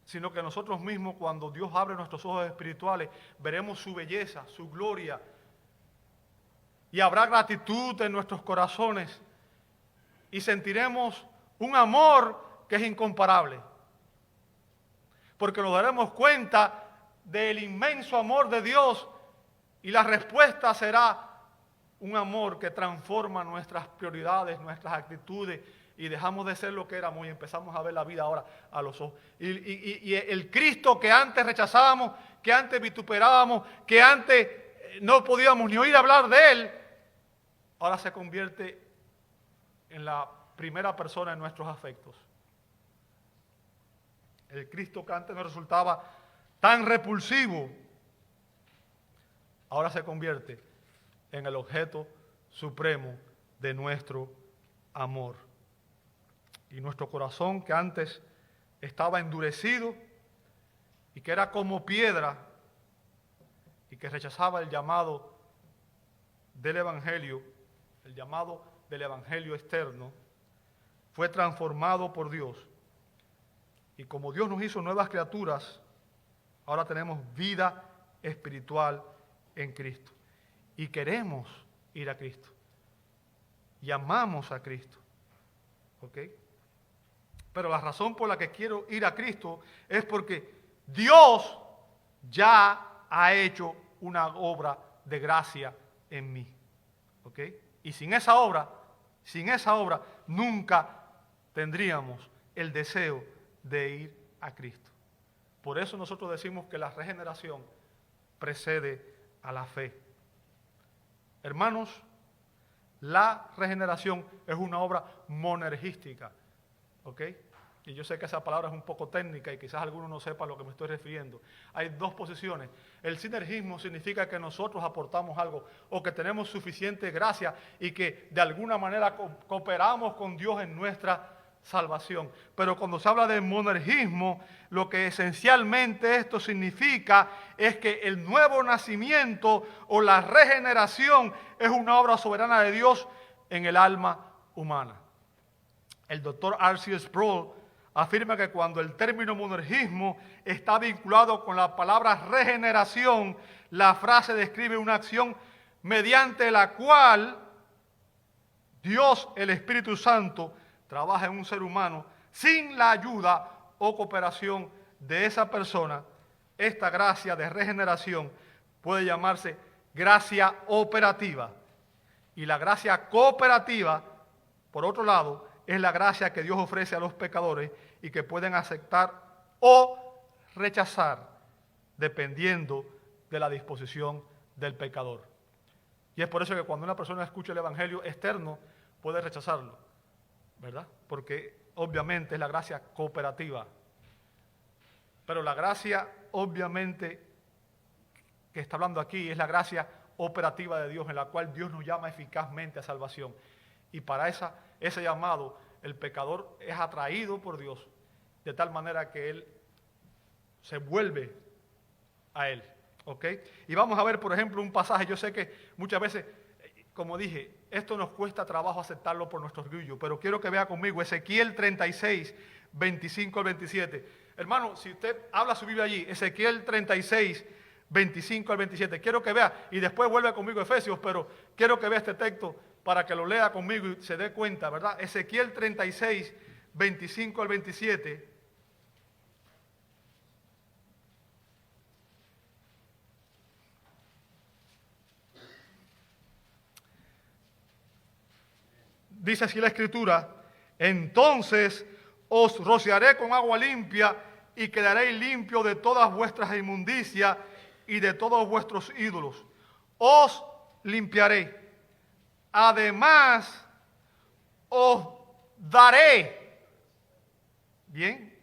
[SPEAKER 1] sino que nosotros mismos, cuando Dios abre nuestros ojos espirituales, veremos su belleza, su gloria, y habrá gratitud en nuestros corazones, y sentiremos un amor que es incomparable, porque nos daremos cuenta del inmenso amor de Dios, y la respuesta será un amor que transforma nuestras prioridades, nuestras actitudes, y dejamos de ser lo que éramos y empezamos a ver la vida ahora a los ojos. Y el Cristo que antes rechazábamos, que antes vituperábamos, que antes no podíamos ni oír hablar de Él, ahora se convierte en la primera persona en nuestros afectos. El Cristo que antes nos resultaba tan repulsivo, ahora se convierte en el objeto supremo de nuestro amor. Y nuestro corazón, que antes estaba endurecido y que era como piedra y que rechazaba el llamado del Evangelio, el llamado del Evangelio externo, fue transformado por Dios. Y como Dios nos hizo nuevas criaturas, ahora tenemos vida espiritual en Cristo. Y queremos ir a Cristo. Y amamos a Cristo. ¿Ok? Pero la razón por la que quiero ir a Cristo es porque Dios ya ha hecho una obra de gracia en mí. ¿Ok? Y sin esa obra, nunca tendríamos el deseo de ir a Cristo. Por eso nosotros decimos que la regeneración precede a la fe. Hermanos, la regeneración es una obra monergística. ¿Ok? Y yo sé que esa palabra es un poco técnica y quizás alguno no sepa a lo que me estoy refiriendo. Hay dos posiciones. El sinergismo significa que nosotros aportamos algo o que tenemos suficiente gracia y que de alguna manera cooperamos con Dios en nuestra salvación. Pero cuando se habla de monergismo, lo que esencialmente esto significa es que el nuevo nacimiento o la regeneración es una obra soberana de Dios en el alma humana. El doctor R.C. Sproul afirma que cuando el término monergismo está vinculado con la palabra regeneración, la frase describe una acción mediante la cual Dios, el Espíritu Santo, trabaja en un ser humano sin la ayuda o cooperación de esa persona. Esta gracia de regeneración puede llamarse gracia operativa. Y la gracia cooperativa, por otro lado, es la gracia que Dios ofrece a los pecadores y que pueden aceptar o rechazar dependiendo de la disposición del pecador. Y es por eso que cuando una persona escucha el Evangelio externo puede rechazarlo, ¿verdad? Porque obviamente es la gracia cooperativa. Pero la gracia obviamente que está hablando aquí es la gracia operativa de Dios, en la cual Dios nos llama eficazmente a salvación. Y para ese llamado, el pecador es atraído por Dios de tal manera que él se vuelve a Él. ¿Ok? Y vamos a ver, por ejemplo, un pasaje. Yo sé que muchas veces, como dije, esto nos cuesta trabajo aceptarlo por nuestro orgullo, pero quiero que vea conmigo Ezequiel 36, 25 al 27. Hermano, si usted habla su Biblia allí, Ezequiel 36, 25 al 27, quiero que vea, y después vuelve conmigo a Efesios, pero quiero que vea este texto para que lo lea conmigo y se dé cuenta, ¿verdad? Ezequiel 36, 25 al 27. Dice así la Escritura: entonces os rociaré con agua limpia y quedaréis limpios de todas vuestras inmundicias y de todos vuestros ídolos. Os limpiaré. Además, os daré, bien,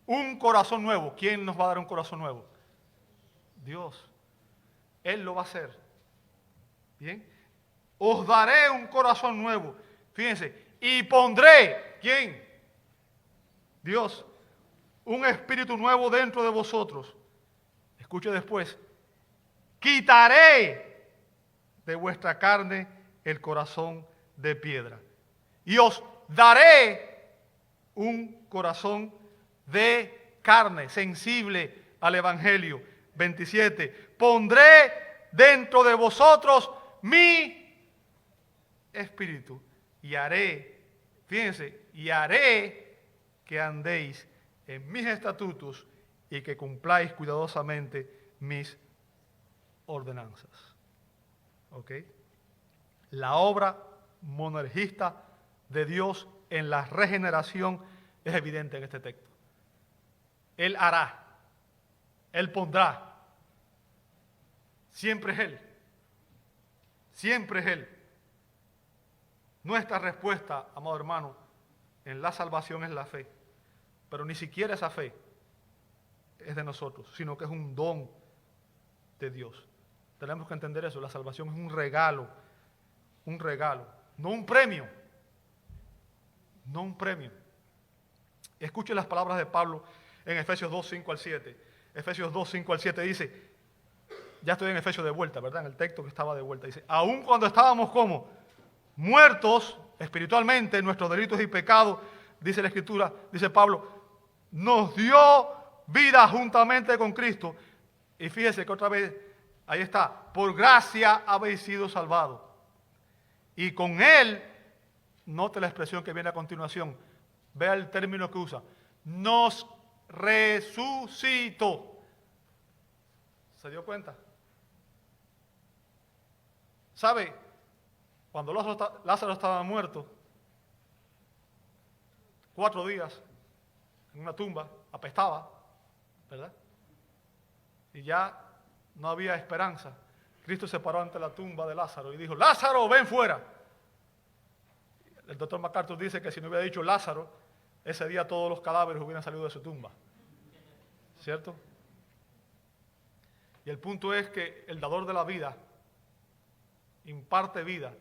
[SPEAKER 1] un corazón nuevo. ¿Quién nos va a dar un corazón nuevo? Dios. Él lo va a hacer. Bien. Os daré un corazón nuevo. Fíjense, y pondré, ¿quién? Dios, un espíritu nuevo dentro de vosotros. Escuche después. Quitaré de vuestra carne el corazón de piedra y os daré un corazón de carne, sensible al Evangelio. 27. Pondré dentro de vosotros mi espíritu y haré, fíjense, y haré que andéis en mis estatutos y que cumpláis cuidadosamente mis ordenanzas. ¿Ok? La obra monergista de Dios en la regeneración es evidente en este texto. Él hará, Él pondrá. Siempre es Él. Siempre es Él. Nuestra respuesta, amado hermano, en la salvación es la fe. Pero ni siquiera esa fe es de nosotros, sino que es un don de Dios. Tenemos que entender eso. La salvación es un regalo, no un premio. No un premio. Escuche las palabras de Pablo en Efesios 2, 5 al 7. Efesios 2, 5 al 7 dice, ya estoy en Efesios de vuelta, ¿verdad? En el texto que estaba de vuelta. Dice, aun cuando estábamos como muertos espiritualmente en nuestros delitos y pecados, dice la Escritura, dice Pablo, nos dio vida juntamente con Cristo. Y fíjese que otra vez, ahí está, por gracia habéis sido salvados. Y con Él, note la expresión que viene a continuación, vea el término que usa, nos resucitó. ¿Se dio cuenta? ¿Sabe? Cuando Lázaro estaba muerto, 4 días en una tumba, apestaba, ¿verdad? Y ya no había esperanza. Cristo se paró ante la tumba de Lázaro y dijo, Lázaro, ven fuera. El doctor MacArthur dice que si no hubiera dicho Lázaro, ese día todos los cadáveres hubieran salido de su tumba. ¿Cierto? Y el punto es que el dador de la vida imparte vida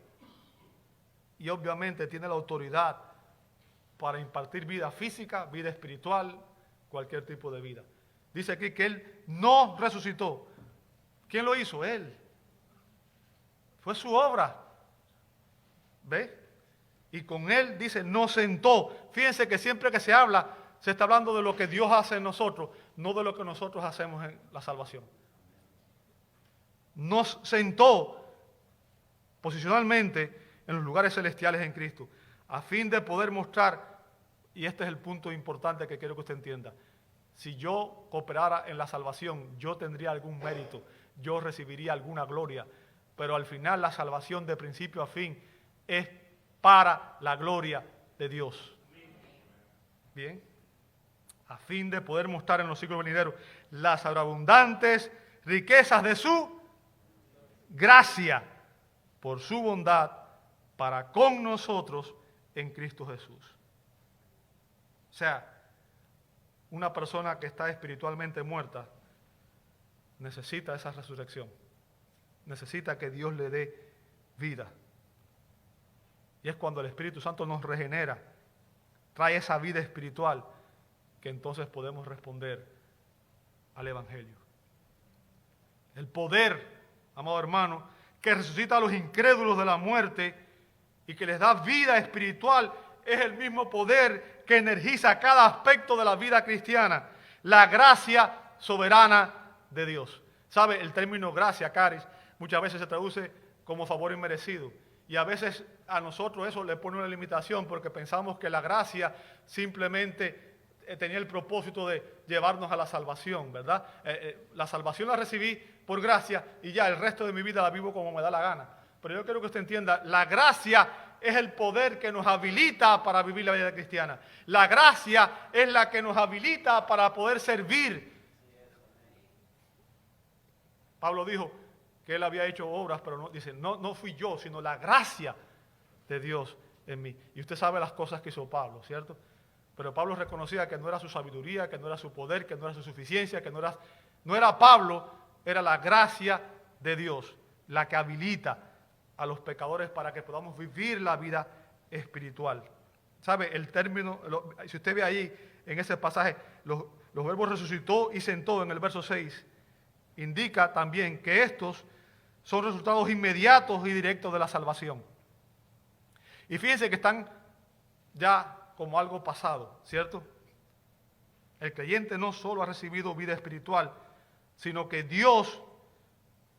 [SPEAKER 1] y obviamente tiene la autoridad para impartir vida física, vida espiritual, cualquier tipo de vida. Dice aquí que Él no resucitó. ¿Quién lo hizo? Él. Fue su obra. ¿Ve? Y con Él, dice, nos sentó. Fíjense que siempre que se habla, se está hablando de lo que Dios hace en nosotros, no de lo que nosotros hacemos en la salvación. Nos sentó posicionalmente en los lugares celestiales en Cristo, a fin de poder mostrar, y este es el punto importante que quiero que usted entienda, si yo cooperara en la salvación, yo tendría algún mérito, yo recibiría alguna gloria, pero al final la salvación de principio a fin es para la gloria de Dios. Bien, a fin de poder mostrar en los siglos venideros las abundantes riquezas de su gracia, por su bondad, para con nosotros en Cristo Jesús. O sea, una persona que está espiritualmente muerta necesita esa resurrección. Necesita que Dios le dé vida. Y es cuando el Espíritu Santo nos regenera, trae esa vida espiritual, que entonces podemos responder al Evangelio. El poder, amado hermano, que resucita a los incrédulos de la muerte y que les da vida espiritual, es el mismo poder que energiza cada aspecto de la vida cristiana. La gracia soberana de Dios. ¿Sabe? El término gracia, caris, muchas veces se traduce como favor inmerecido. Y a veces a nosotros eso le pone una limitación porque pensamos que la gracia simplemente tenía el propósito de llevarnos a la salvación, ¿verdad? La salvación la recibí por gracia y ya el resto de mi vida la vivo como me da la gana. Pero yo quiero que usted entienda, la gracia es el poder que nos habilita para vivir la vida cristiana. La gracia es la que nos habilita para poder servir. Pablo dijo que él había hecho obras, pero no, dice, no fui yo, sino la gracia de Dios en mí. Y usted sabe las cosas que hizo Pablo, ¿cierto? Pero Pablo reconocía que no era su sabiduría, que no era su poder, que no era su suficiencia, que no era Pablo, era la gracia de Dios, la que habilita a los pecadores para que podamos vivir la vida espiritual. ¿Sabe? El término, si usted ve ahí en ese pasaje, los verbos resucitó y sentó en el verso 6, indica también que estos son resultados inmediatos y directos de la salvación. Y fíjense que están ya como algo pasado, ¿cierto? El creyente no solo ha recibido vida espiritual, sino que Dios,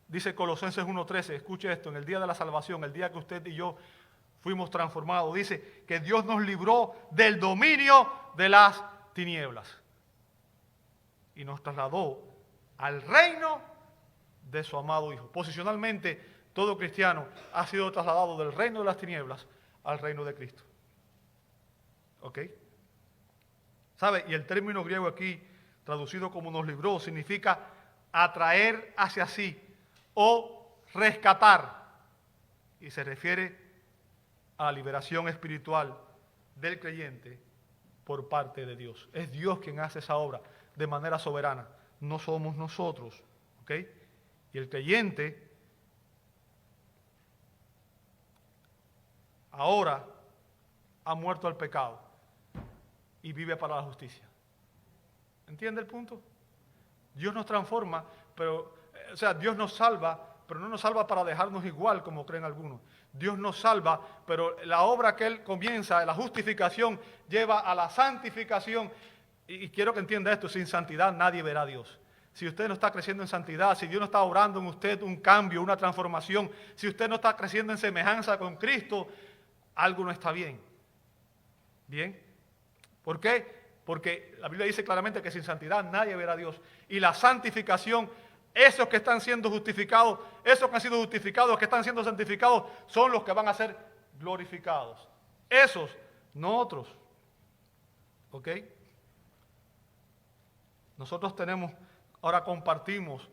[SPEAKER 1] dice Colosenses 1:13, escuche esto, en el día de la salvación, el día que usted y yo fuimos transformados, dice que Dios nos libró del dominio de las tinieblas y nos trasladó al reino de su amado Hijo. Posicionalmente, todo cristiano ha sido trasladado del reino de las tinieblas al reino de Cristo. ¿Ok? ¿Sabe? Y el término griego aquí, traducido como nos libró, significa atraer hacia sí o rescatar. Y se refiere a la liberación espiritual del creyente por parte de Dios. Es Dios quien hace esa obra de manera soberana, no somos nosotros. ¿Ok? Y el creyente ahora ha muerto al pecado y vive para la justicia. ¿Entiende el punto? Dios nos transforma, pero, Dios nos salva, pero no nos salva para dejarnos igual como creen algunos. Dios nos salva, pero la obra que Él comienza, la justificación, lleva a la santificación. Y quiero que entienda esto, sin santidad nadie verá a Dios. Si usted no está creciendo en santidad, si Dios no está obrando en usted un cambio, una transformación, si usted no está creciendo en semejanza con Cristo, algo no está bien. ¿Bien? ¿Por qué? Porque la Biblia dice claramente que sin santidad nadie verá a Dios. Y la santificación, esos que están siendo justificados, esos que han sido justificados, que están siendo santificados, son los que van a ser glorificados. Esos, no otros. ¿Ok? Nosotros ahora compartimos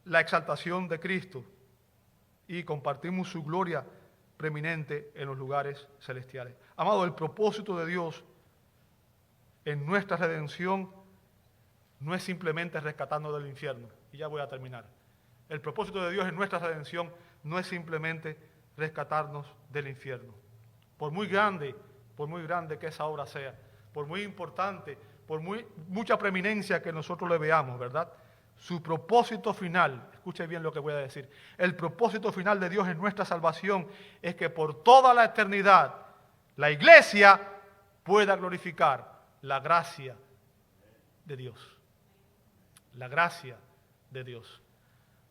[SPEAKER 1] la exaltación de Cristo y compartimos su gloria preeminente en los lugares celestiales. Amado, el propósito de Dios en nuestra redención no es simplemente rescatarnos del infierno. Y ya voy a terminar. El propósito de Dios en nuestra redención no es simplemente rescatarnos del infierno. Por muy grande que esa obra sea, por muy importante, por mucha preeminencia que nosotros le veamos, ¿verdad? Su propósito final, escuche bien lo que voy a decir, el propósito final de Dios en nuestra salvación es que por toda la eternidad la iglesia pueda glorificar la gracia de Dios. La gracia de Dios.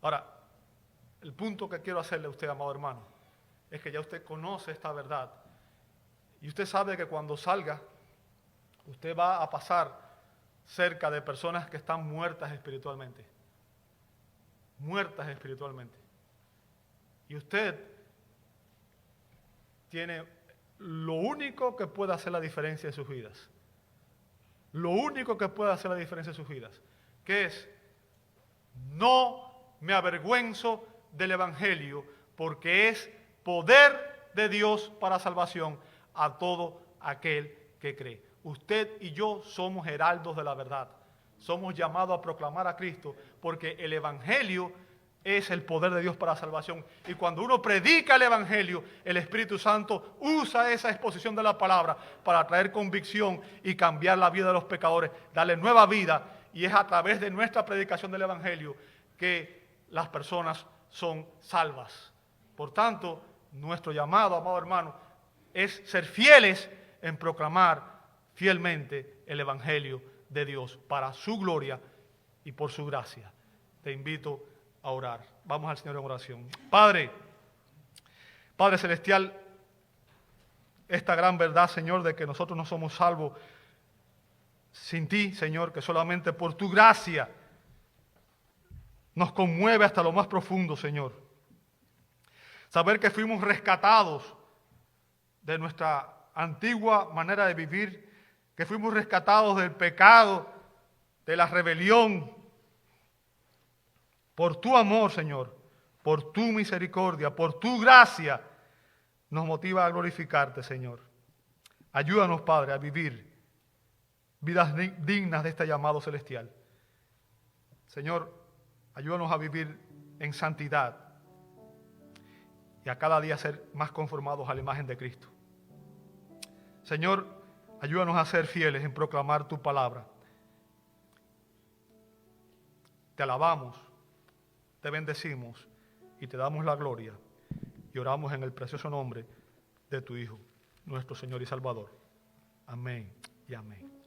[SPEAKER 1] Ahora, el punto que quiero hacerle a usted, amado hermano, es que ya usted conoce esta verdad y usted sabe que cuando salga, usted va a pasar cerca de personas que están muertas espiritualmente. Muertas espiritualmente. Y usted tiene lo único que puede hacer la diferencia en sus vidas. Lo único que puede hacer la diferencia en sus vidas. Que es, no me avergüenzo del Evangelio, porque es poder de Dios para salvación a todo aquel que cree. Usted y yo somos heraldos de la verdad. Somos llamados a proclamar a Cristo, porque el Evangelio es el poder de Dios para salvación. Y cuando uno predica el Evangelio, el Espíritu Santo usa esa exposición de la palabra para traer convicción y cambiar la vida de los pecadores, darle nueva vida. Y es a través de nuestra predicación del Evangelio que las personas son salvas. Por tanto, nuestro llamado, amado hermano, es ser fieles en proclamar fielmente el Evangelio de Dios para su gloria y por su gracia. Te invito a orar. Vamos al Señor en oración. Padre Celestial, esta gran verdad, Señor, de que nosotros no somos salvos sin ti, Señor, que solamente por tu gracia nos conmueve hasta lo más profundo, Señor. Saber que fuimos rescatados de nuestra antigua manera de vivir, que fuimos rescatados del pecado, de la rebelión, por tu amor, Señor, por tu misericordia, por tu gracia, nos motiva a glorificarte, Señor. Ayúdanos, Padre, a vivir vidas dignas de este llamado celestial. Señor, ayúdanos a vivir en santidad y a cada día ser más conformados a la imagen de Cristo. Señor, Ayúdanos a ser fieles en proclamar tu palabra. Te alabamos, te bendecimos y te damos la gloria. Y oramos en el precioso nombre de tu Hijo, nuestro Señor y Salvador. Amén y amén.